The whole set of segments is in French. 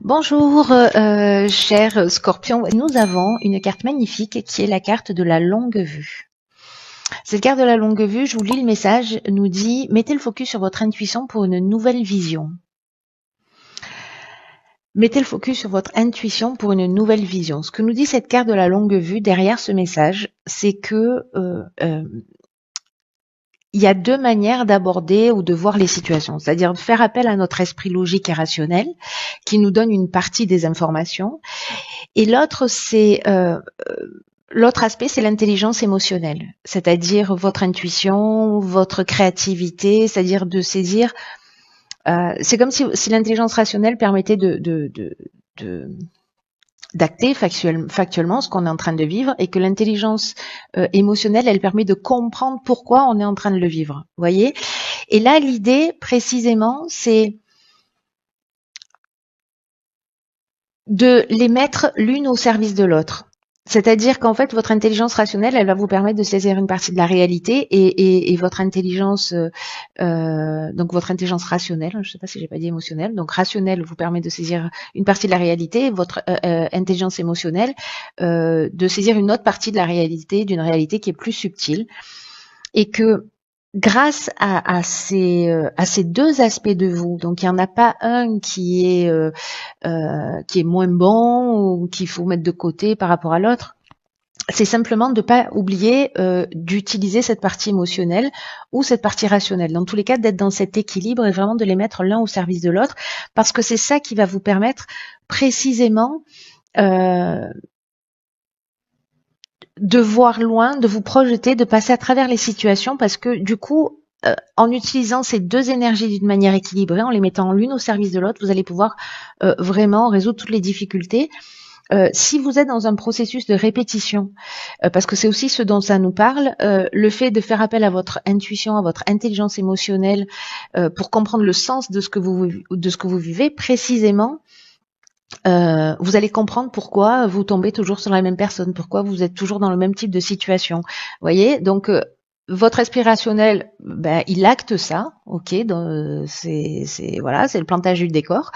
Bonjour, cher Scorpion. Nous avons une carte magnifique qui est la carte de la longue vue. Cette carte de la longue vue, je vous lis le message, nous dit « Mettez le focus sur votre intuition pour une nouvelle vision ». Mettez le focus sur votre intuition pour une nouvelle vision. Ce que nous dit cette carte de la longue vue derrière ce message, c'est que il y a deux manières d'aborder ou de voir les situations, c'est-à-dire de faire appel à notre esprit logique et rationnel qui nous donne une partie des informations, et l'autre c'est l'autre aspect, c'est l'intelligence émotionnelle, c'est-à-dire votre intuition, votre créativité, c'est-à-dire de saisir. C'est comme si l'intelligence rationnelle permettait d'acter factuellement ce qu'on est en train de vivre, et que l'intelligence émotionnelle, elle permet de comprendre pourquoi on est en train de le vivre. Vous voyez ? Et là, l'idée, précisément, c'est de les mettre l'une au service de l'autre. C'est-à-dire qu'en fait, votre intelligence rationnelle, elle va vous permettre de saisir une partie de la réalité, et votre intelligence, donc votre intelligence rationnelle, je ne sais pas si j'ai pas dit émotionnelle, donc rationnelle vous permet de saisir une partie de la réalité, et votre intelligence émotionnelle de saisir une autre partie de la réalité, d'une réalité qui est plus subtile, et que grâce à ces deux aspects de vous, donc il n'y en a pas un qui est moins bon ou qu'il faut mettre de côté par rapport à l'autre. C'est simplement de ne pas oublier d'utiliser cette partie émotionnelle ou cette partie rationnelle. Dans tous les cas, d'être dans cet équilibre et vraiment de les mettre l'un au service de l'autre, parce que c'est ça qui va vous permettre précisément de voir loin, de vous projeter, de passer à travers les situations, parce que du coup, en utilisant ces deux énergies d'une manière équilibrée, en les mettant l'une au service de l'autre, vous allez pouvoir vraiment résoudre toutes les difficultés. Si vous êtes dans un processus de répétition, parce que c'est aussi ce dont ça nous parle, le fait de faire appel à votre intuition, à votre intelligence émotionnelle, pour comprendre le sens de ce que vous vivez précisément, vous allez comprendre pourquoi vous tombez toujours sur la même personne, pourquoi vous êtes toujours dans le même type de situation. Vous voyez, donc votre esprit rationnel, il acte ça, ok, c'est voilà, c'est le plantage du décor.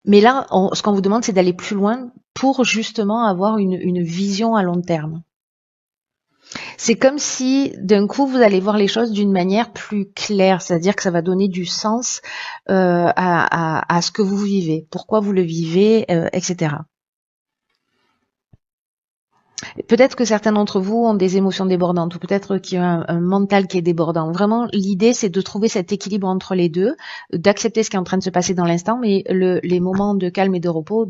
Mais là, ce qu'on vous demande, c'est d'aller plus loin pour justement avoir une vision à long terme. C'est comme si d'un coup vous allez voir les choses d'une manière plus claire, c'est-à-dire que ça va donner du sens à ce que vous vivez, pourquoi vous le vivez, etc. Peut-être que certains d'entre vous ont des émotions débordantes, ou peut-être qu'il y a un mental qui est débordant. Vraiment, l'idée, c'est de trouver cet équilibre entre les deux, d'accepter ce qui est en train de se passer dans l'instant, mais les moments de calme et de repos,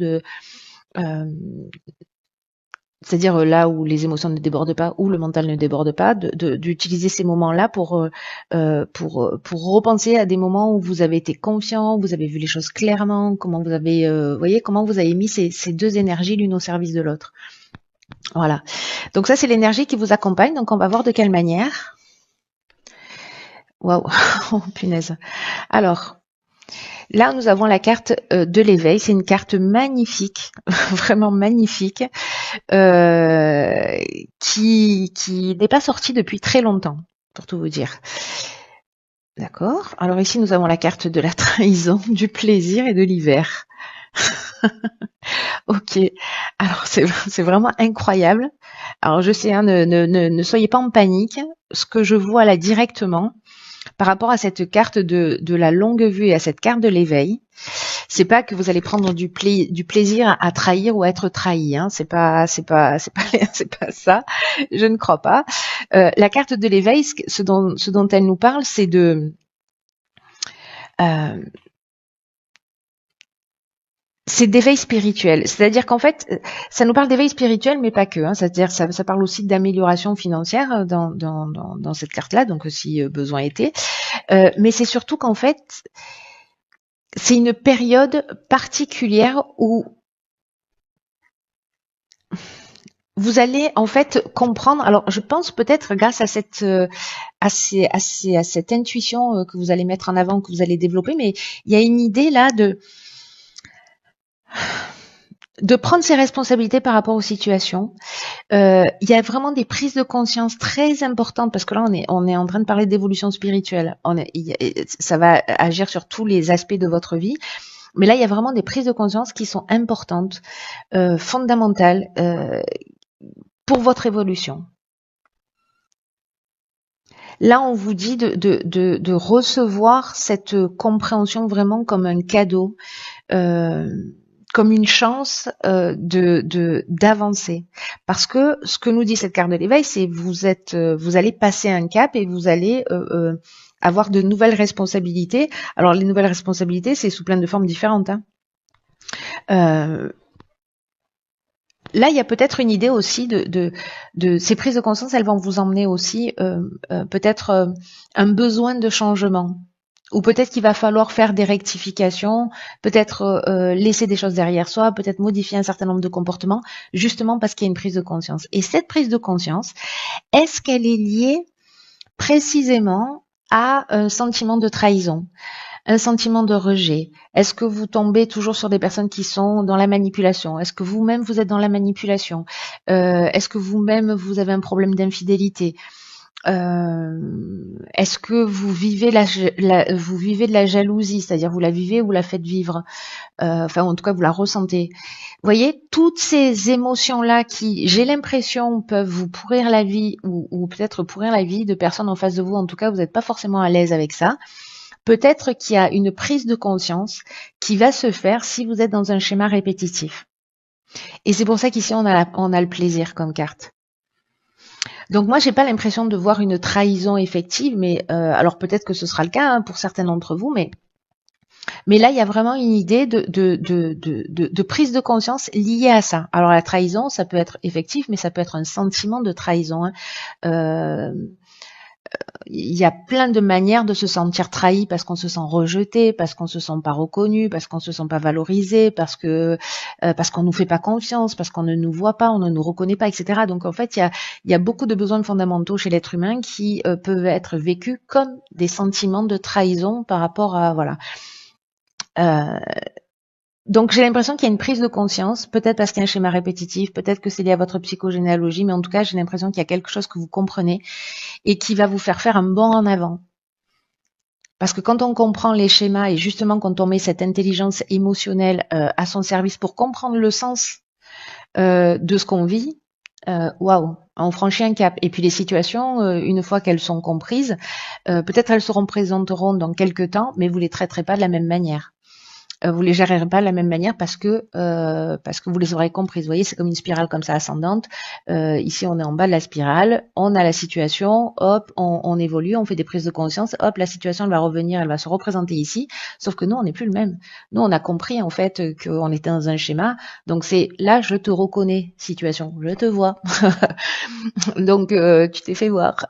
c'est-à-dire là où les émotions ne débordent pas, où le mental ne déborde pas, d'utiliser ces moments-là pour repenser à des moments où vous avez été confiant, où vous avez vu les choses clairement, comment vous avez, voyez, comment vous avez mis ces deux énergies l'une au service de l'autre. Voilà. Donc ça, c'est l'énergie qui vous accompagne. Donc on va voir de quelle manière. Waouh, oh, punaise. Alors, là, nous avons la carte de l'éveil. C'est une carte magnifique, vraiment magnifique, qui n'est pas sortie depuis très longtemps, pour tout vous dire. D'accord. Alors ici, nous avons la carte de la trahison, du plaisir et de l'hiver. Ok. Alors c'est vraiment incroyable. Alors je sais, hein, ne soyez pas en panique. Ce que je vois là directement, par rapport à cette carte de la longue vue et à cette carte de l'éveil, c'est pas que vous allez prendre du plaisir à trahir ou à être trahi, hein. C'est pas ça. Je ne crois pas. La carte de l'éveil, ce dont elle nous parle, c'est c'est d'éveil spirituel. C'est-à-dire qu'en fait, ça nous parle d'éveil spirituel, mais pas que, hein. C'est-à-dire ça parle aussi d'amélioration financière dans cette carte-là, donc si besoin était. Mais c'est surtout qu'en fait, c'est une période particulière où vous allez en fait comprendre. Alors, je pense peut-être grâce à cette intuition que vous allez mettre en avant, que vous allez développer, mais il y a une idée là de prendre ses responsabilités par rapport aux situations. Il y a vraiment des prises de conscience très importantes, parce que là on est en train de parler d'évolution spirituelle. Ça va agir sur tous les aspects de votre vie. Mais là, il y a vraiment des prises de conscience qui sont importantes, fondamentales pour votre évolution. Là, on vous dit de recevoir cette compréhension vraiment comme un cadeau, comme une chance d'avancer. Parce que ce que nous dit cette carte de l'éveil, c'est vous allez passer un cap et vous allez avoir de nouvelles responsabilités. Alors les nouvelles responsabilités, c'est sous plein de formes différentes. Hein. Là, il y a peut-être une idée aussi de ces prises de conscience, elles vont vous emmener aussi peut-être un besoin de changement. Ou peut-être qu'il va falloir faire des rectifications, peut-être laisser des choses derrière soi, peut-être modifier un certain nombre de comportements, justement parce qu'il y a une prise de conscience. Et cette prise de conscience, est-ce qu'elle est liée précisément à un sentiment de trahison, un sentiment de rejet? Est-ce que vous tombez toujours sur des personnes qui sont dans la manipulation? Est-ce que vous-même vous êtes dans la manipulation? Est-ce que vous-même vous avez un problème d'infidélité? Est-ce que vous vivez vous vivez de la jalousie, c'est-à-dire vous la vivez ou vous la faites vivre, enfin en tout cas vous la ressentez. Vous voyez, toutes ces émotions-là qui, j'ai l'impression, peuvent vous pourrir la vie ou peut-être pourrir la vie de personnes en face de vous, en tout cas vous n'êtes pas forcément à l'aise avec ça. Peut-être qu'il y a une prise de conscience qui va se faire si vous êtes dans un schéma répétitif. Et c'est pour ça qu'ici on a le plaisir comme carte. Donc moi, j'ai pas l'impression de voir une trahison effective, mais alors peut-être que ce sera le cas hein, pour certains d'entre vous, mais là, il y a vraiment une idée de prise de conscience liée à ça. Alors la trahison, ça peut être effectif, mais ça peut être un sentiment de trahison. Hein. Il y a plein de manières de se sentir trahi parce qu'on se sent rejeté, parce qu'on se sent pas reconnu, parce qu'on se sent pas valorisé, parce qu'on nous fait pas confiance, parce qu'on ne nous voit pas, on ne nous reconnaît pas, etc. Donc en fait, il y a beaucoup de besoins fondamentaux chez l'être humain qui peuvent être vécus comme des sentiments de trahison par rapport à voilà. Donc j'ai l'impression qu'il y a une prise de conscience, peut-être parce qu'il y a un schéma répétitif, peut-être que c'est lié à votre psychogénéalogie, mais en tout cas j'ai l'impression qu'il y a quelque chose que vous comprenez et qui va vous faire un bond en avant. Parce que quand on comprend les schémas et justement quand on met cette intelligence émotionnelle à son service pour comprendre le sens de ce qu'on vit, waouh, on franchit un cap. Et puis les situations, une fois qu'elles sont comprises, peut-être elles se représenteront dans quelques temps, mais vous les traiterez pas de la même manière. Vous les gérerez pas de la même manière parce que vous les aurez comprises. Vous voyez, c'est comme une spirale comme ça ascendante. Ici, on est en bas de la spirale, on a la situation, hop, on évolue, on fait des prises de conscience, hop, la situation elle va revenir, elle va se représenter ici. Sauf que nous, on n'est plus le même. Nous, on a compris en fait qu'on était dans un schéma. Donc c'est là, je te reconnais, situation, je te vois. Donc tu t'es fait voir.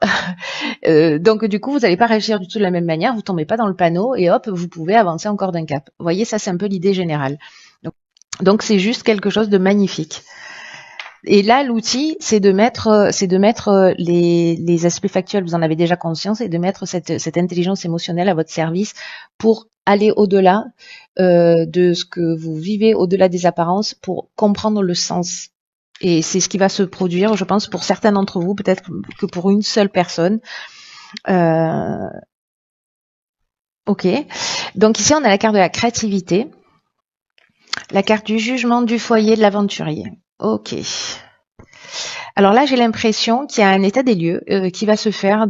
Donc du coup, vous n'allez pas réagir du tout de la même manière, vous tombez pas dans le panneau et hop, vous pouvez avancer encore d'un cap. Vous voyez, ça c'est un peu l'idée générale. Donc c'est juste quelque chose de magnifique. Et là, l'outil, c'est de mettre les aspects factuels, vous en avez déjà conscience, et de mettre cette intelligence émotionnelle à votre service pour aller au-delà de ce que vous vivez, au-delà des apparences, pour comprendre le sens. Et c'est ce qui va se produire, je pense, pour certains d'entre vous, peut-être que pour une seule personne. Ok. Donc ici, on a la carte de la créativité, la carte du jugement, du foyer, de l'aventurier. Ok. Alors là, j'ai l'impression qu'il y a un état des lieux qui va se faire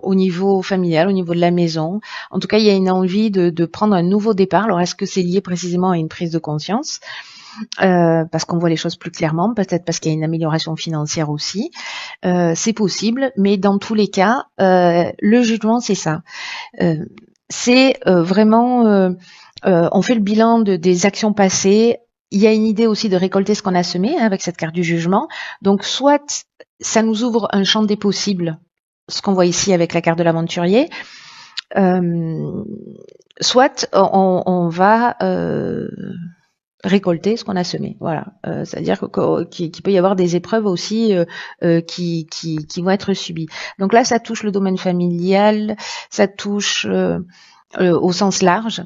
au niveau familial, au niveau de la maison. En tout cas, il y a une envie de prendre un nouveau départ. Alors, est-ce que c'est lié précisément à une prise de conscience parce qu'on voit les choses plus clairement, peut-être parce qu'il y a une amélioration financière aussi. C'est possible, mais dans tous les cas, le jugement, c'est ça. C'est vraiment... on fait le bilan des actions passées. Il y a une idée aussi de récolter ce qu'on a semé hein, avec cette carte du jugement. Donc, soit ça nous ouvre un champ des possibles, ce qu'on voit ici avec la carte de l'aventurier, soit on va récolter ce qu'on a semé. Voilà, c'est-à-dire qu'il peut y avoir des épreuves aussi qui vont être subies. Donc là, ça touche le domaine familial, ça touche au sens large.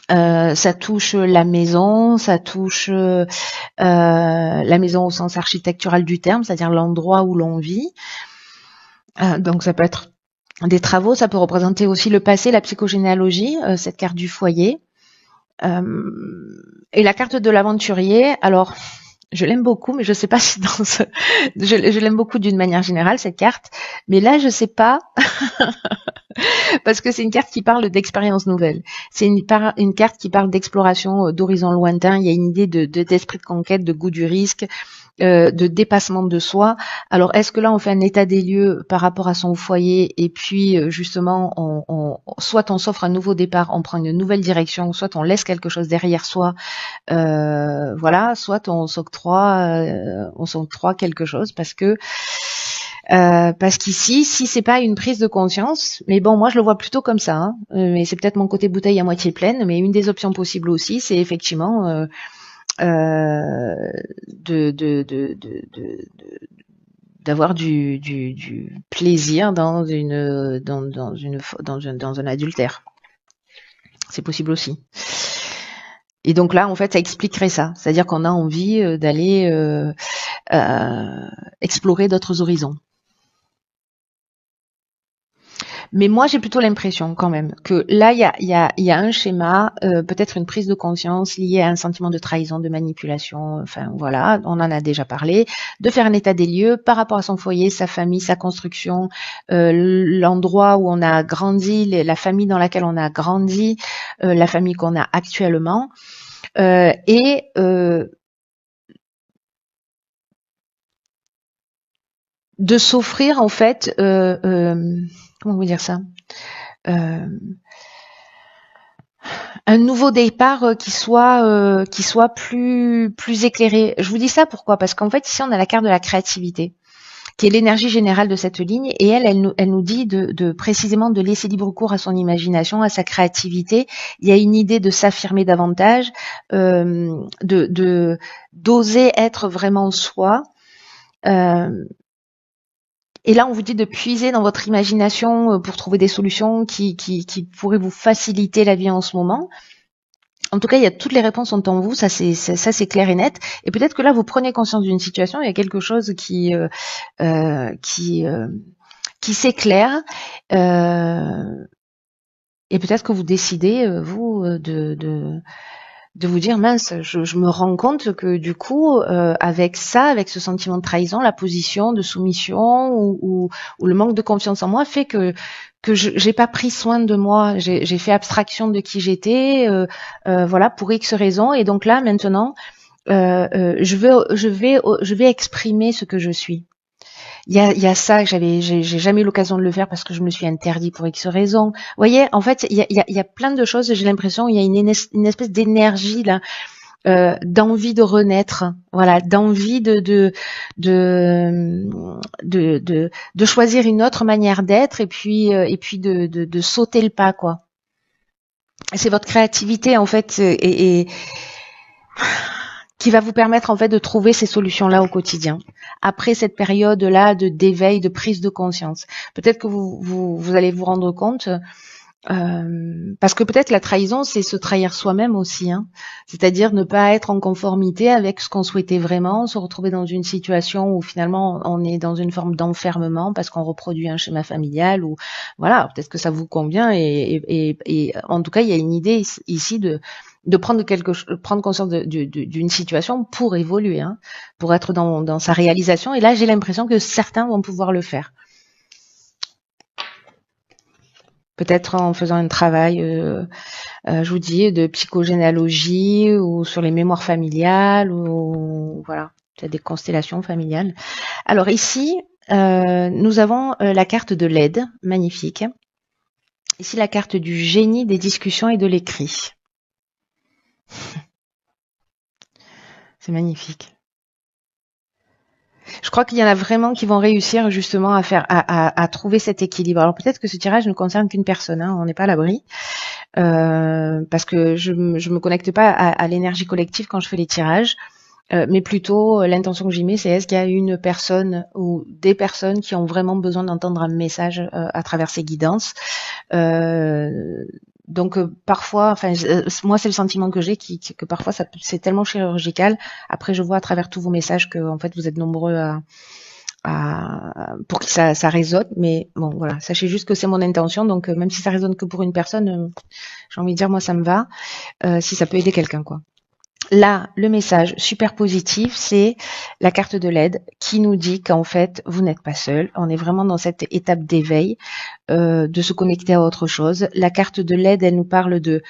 Ça touche la maison, ça touche la maison au sens architectural du terme, c'est-à-dire l'endroit où l'on vit. Donc ça peut être des travaux, ça peut représenter aussi le passé, la psychogénéalogie, cette carte du foyer. Et la carte de l'aventurier, alors je l'aime beaucoup, mais je sais pas si dans ce... je l'aime beaucoup d'une manière générale cette carte, mais là je sais pas parce que c'est une carte qui parle d'expériences nouvelles. C'est une carte qui parle d'exploration, d'horizons lointains. Il y a une idée d'esprit de conquête, de goût du risque, de dépassement de soi. Alors, est-ce que là, on fait un état des lieux par rapport à son foyer et puis justement, soit on s'offre un nouveau départ, on prend une nouvelle direction, soit on laisse quelque chose derrière soi, voilà, soit on s'octroie quelque chose parce qu'ici, si c'est pas une prise de conscience, mais bon, moi je le vois plutôt comme ça, hein, mais c'est peut-être mon côté bouteille à moitié pleine, mais une des options possibles aussi, c'est effectivement d'avoir du plaisir dans un adultère. C'est possible aussi. Et donc là, en fait, ça expliquerait ça. C'est-à-dire qu'on a envie d'aller explorer d'autres horizons. Mais moi, j'ai plutôt l'impression quand même que là, il y a un schéma, peut-être une prise de conscience liée à un sentiment de trahison, de manipulation, enfin voilà, on en a déjà parlé, de faire un état des lieux par rapport à son foyer, sa famille, sa construction, l'endroit où on a grandi, la famille dans laquelle on a grandi, la famille qu'on a actuellement, et de s'offrir en fait, comment vous dire ça, un nouveau départ qui soit plus éclairé. Je vous dis ça pourquoi? Parce qu'en fait ici on a la carte de la créativité, qui est l'énergie générale de cette ligne, et elle nous dit de précisément de laisser libre cours à son imagination, à sa créativité. Il y a une idée de s'affirmer davantage, d'oser être vraiment soi. Et là, on vous dit de puiser dans votre imagination pour trouver des solutions qui pourraient vous faciliter la vie en ce moment. En tout cas, toutes les réponses sont en vous, ça c'est clair et net. Et peut-être que là, vous prenez conscience d'une situation, il y a quelque chose qui s'éclaire, et peut-être que vous décidez vous de vous dire mince, je me rends compte que du coup, avec ce sentiment de trahison, la position de soumission ou le manque de confiance en moi fait que j'ai pas pris soin de moi, j'ai fait abstraction de qui j'étais, voilà, pour X raisons, et donc là maintenant, je vais exprimer ce que je suis. Il y a ça, j'ai jamais eu l'occasion de le faire parce que je me suis interdit pour X raisons. Vous voyez, en fait, il y a plein de choses. J'ai l'impression, il y a une espèce d'énergie là, d'envie de renaître, voilà, d'envie de choisir une autre manière d'être et puis de sauter le pas, quoi. C'est votre créativité en fait et qui va vous permettre en fait de trouver ces solutions-là au quotidien. Après cette période-là d'éveil, de prise de conscience, peut-être que vous allez vous rendre compte, parce que peut-être la trahison, c'est se trahir soi-même aussi, hein. C'est-à-dire ne pas être en conformité avec ce qu'on souhaitait vraiment, se retrouver dans une situation où finalement on est dans une forme d'enfermement parce qu'on reproduit un schéma familial, ou voilà, peut-être que ça vous convient et en tout cas il y a une idée ici de prendre conscience d'une situation pour évoluer, hein, pour être dans sa réalisation. Et là, j'ai l'impression que certains vont pouvoir le faire. Peut-être en faisant un travail, je vous dis, de psychogénéalogie ou sur les mémoires familiales, ou voilà, peut-être des constellations familiales. Alors ici, nous avons la carte de l'aide, magnifique. Ici, la carte du génie des discussions et de l'écrit. C'est magnifique. Je crois qu'il y en a vraiment qui vont réussir justement à trouver cet équilibre. Alors peut-être que ce tirage ne concerne qu'une personne, hein, on n'est pas à l'abri, parce que je me connecte pas à l'énergie collective quand je fais les tirages, mais plutôt l'intention que j'y mets, c'est est-ce qu'il y a une personne ou des personnes qui ont vraiment besoin d'entendre un message à travers ces guidances. Donc parfois, enfin moi c'est le sentiment que j'ai que parfois c'est tellement chirurgical. Après je vois à travers tous vos messages que en fait vous êtes nombreux pour que ça résonne. Mais bon, voilà, sachez juste que c'est mon intention. Donc, même si ça résonne que pour une personne, j'ai envie de dire, moi, ça me va. Si ça peut aider quelqu'un, quoi. Là, le message super positif, c'est la carte de l'aide qui nous dit qu'en fait, vous n'êtes pas seul. On est vraiment dans cette étape d'éveil, de se connecter à autre chose. La carte de l'aide, elle nous parle de...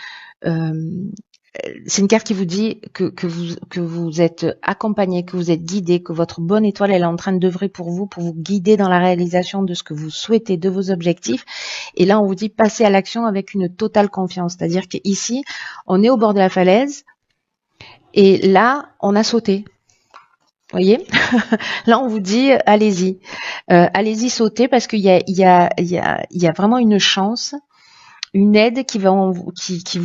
c'est une carte qui vous dit que vous êtes accompagné, que vous êtes guidé, que votre bonne étoile, elle est en train d'œuvrer pour vous guider dans la réalisation de ce que vous souhaitez, de vos objectifs. Et là, on vous dit passez à l'action avec une totale confiance. C'est-à-dire qu'ici, on est au bord de la falaise, et là, on a sauté. Vous voyez? Là, on vous dit, allez-y. Allez-y sauter parce qu'il y a vraiment une chance, une aide qui vous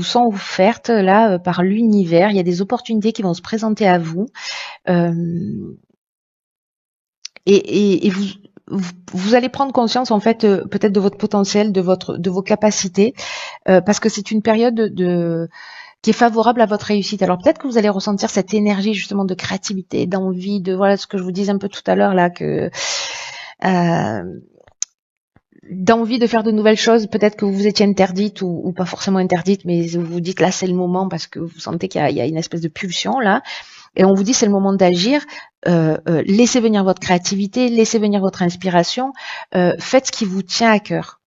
sont offertes là par l'univers. Il y a des opportunités qui vont se présenter à vous. Et vous allez prendre conscience en fait peut-être de votre potentiel, de vos capacités, parce que c'est une période qui est favorable à votre réussite. Alors peut-être que vous allez ressentir cette énergie justement de créativité, d'envie, de voilà ce que je vous disais un peu tout à l'heure là, que d'envie de faire de nouvelles choses. Peut-être que vous étiez interdite ou pas forcément interdite, mais vous vous dites là c'est le moment parce que vous sentez qu'il y a une espèce de pulsion là. Et on vous dit c'est le moment d'agir. Laissez venir votre créativité, laissez venir votre inspiration. Faites ce qui vous tient à cœur.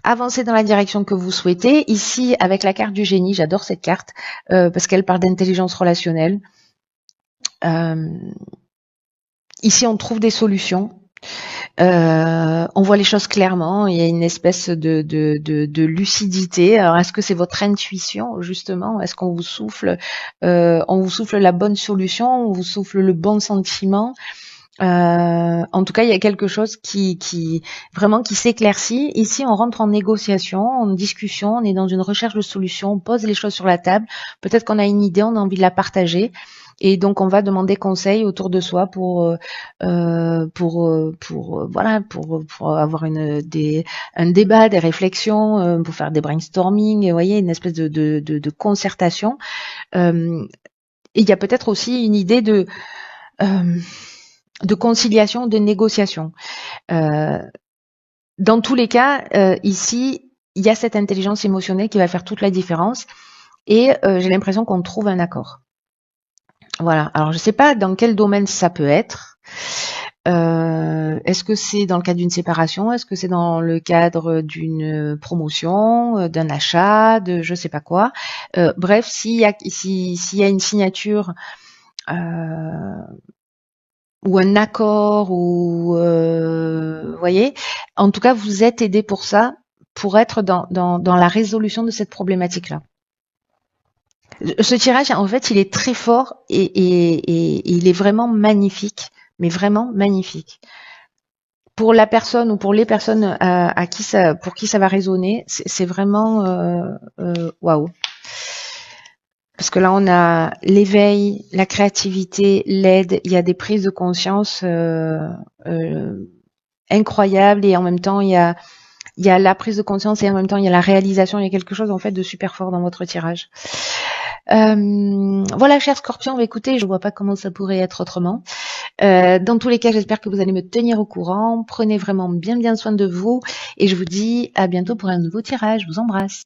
Avancez dans la direction que vous souhaitez. Ici, avec la carte du génie, j'adore cette carte parce qu'elle parle d'intelligence relationnelle. Ici, on trouve des solutions. On voit les choses clairement. Il y a une espèce de lucidité. Alors, est-ce que c'est votre intuition justement? Est-ce qu'on vous souffle, la bonne solution? On vous souffle le bon sentiment? En tout cas, il y a quelque chose qui vraiment qui s'éclaircit. Ici, on rentre en négociation, en discussion, on est dans une recherche de solution, on pose les choses sur la table. Peut-être qu'on a une idée, on a envie de la partager. Et donc, on va demander conseil autour de soi pour avoir un débat, des réflexions, pour faire des brainstorming. Vous voyez, une espèce de concertation. Et il y a peut-être aussi une idée de conciliation, de négociation. Dans tous les cas, ici, il y a cette intelligence émotionnelle qui va faire toute la différence. Et j'ai l'impression qu'on trouve un accord. Voilà. Alors, je ne sais pas dans quel domaine ça peut être. Est-ce que c'est dans le cadre d'une séparation? Est-ce que c'est dans le cadre d'une promotion, d'un achat, de je sais pas quoi? Bref, s'il y a une signature ou un accord, ou vous voyez, en tout cas, vous êtes aidé pour ça, pour être dans la résolution de cette problématique-là. Ce tirage, en fait, il est très fort et il est vraiment magnifique, mais vraiment magnifique. Pour la personne ou pour les personnes pour qui ça va résonner, c'est vraiment waouh. Parce que là, on a l'éveil, la créativité, l'aide. Il y a des prises de conscience incroyables, et en même temps, il y a la prise de conscience et en même temps, il y a la réalisation. Il y a quelque chose en fait de super fort dans votre tirage. Voilà, chers scorpions, écoutez, je vois pas comment ça pourrait être autrement. Dans tous les cas, j'espère que vous allez me tenir au courant. Prenez vraiment bien soin de vous et je vous dis à bientôt pour un nouveau tirage. Je vous embrasse.